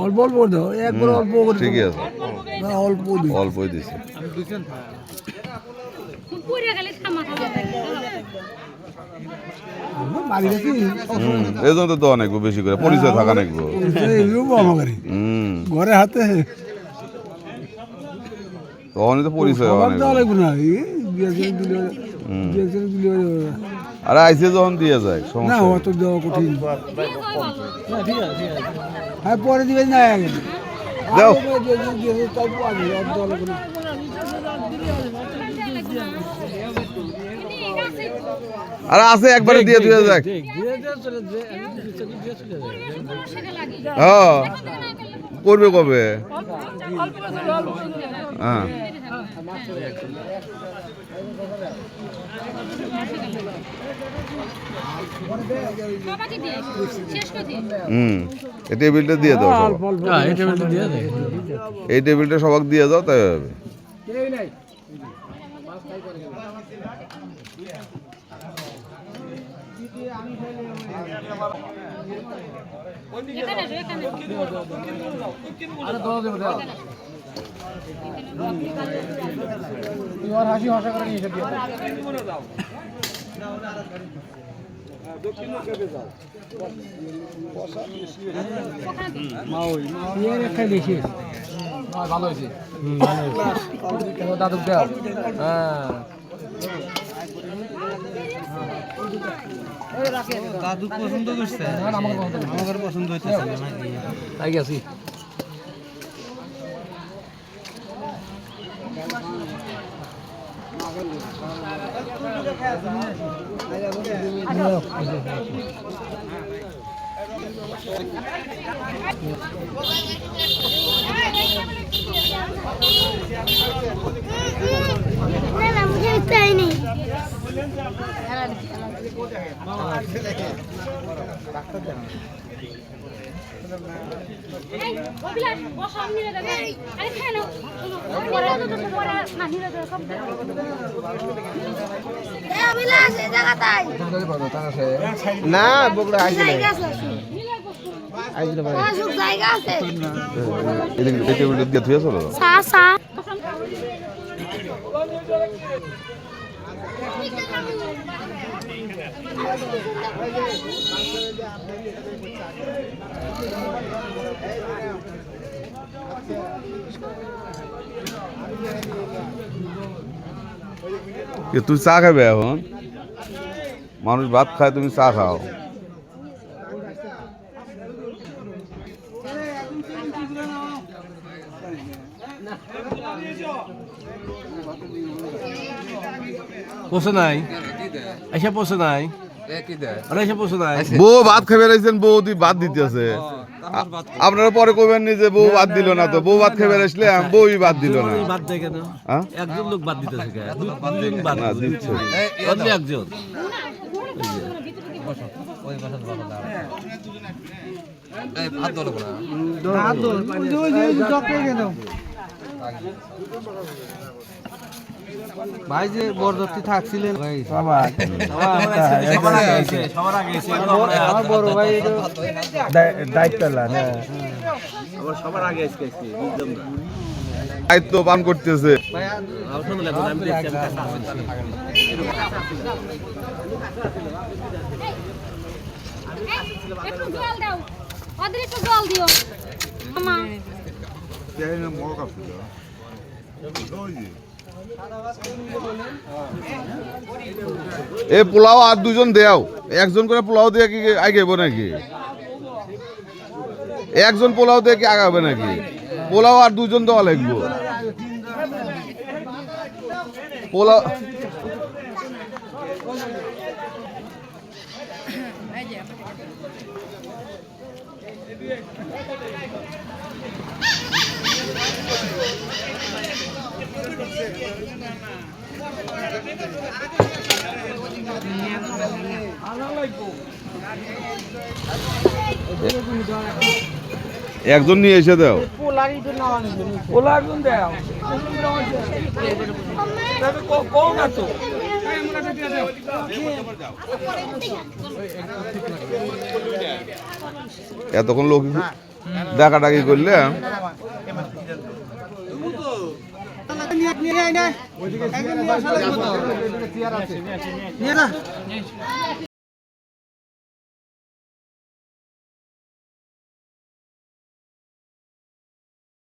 অল্প অল্প দাও, একবার অল্প করে ঠিকই আছে, না অল্প দিই, অল্পই দিছে। এই জন্য তো দেওয়া নাকবো বেশি করে, পরিচয় থাকা নাকবো। ঘরে হাতে তখনই তো পরিচয় হওয়া নাকবো। লাগবে না, আরে আইসে যখন দিয়ে যায় না সমস্যা অত দেওয়া কঠিন। হ্যাঁ পরে দিবেন না, দাও। আরে আছে একবারে দিয়ে দিয়ে যাক। হ্যাঁ করবে কবে? হ্যাঁ এই টেবিলটা দিয়ে দাও, এই টেবিলটা সবাক দিয়ে দাও, তাই হবে। ভালো হয়েছে, দাদুক দেও। হ্যাঁ দাদু পছন্দ করছে, আমার পছন্দ হয়েছে, তাই গেছি। না বগুড়া আইছে জায়গা আছে এই টেবিলটা দিয়ে থুয়ে চলো। তুই চা খাবে এখন? মানুষ ভাত খায়, তুমি চা খাও। পোষে নাই, এসে পোষে নাই, এসে পোষে নাই। বউ ভাত খাবে রাখছেন, বউ তুই ভাত দিতে আছে। আপনারা পরে কবেন নি যে বউ ভাত দিল না, তো বউ ভাত খাবে আসলে বউই ভাত দিল না। বাদ দেয় কেন? একজন লোক বাদ দিতেছে, না দিচ্ছে একজন। ভাই যে বরযাত্রী থাকছিলেন, আমার বড় ভাই দায়িত্ব সবার আগে দায়িত্ব পালন করতেছে। এ পোলাও আর দুজন দেও, একজন করে পোলাও দিয়ে কি আগাবো নাকি? একজন পোলাও দিয়ে কি আগাবে নাকি? পোলাও আর দুজন দেওয়া লাগবো। পোলাও একজন নিয়ে এসে দাও। পোলার দাও এতক্ষণ লোক ডাকাডাকি করলে নিয়ে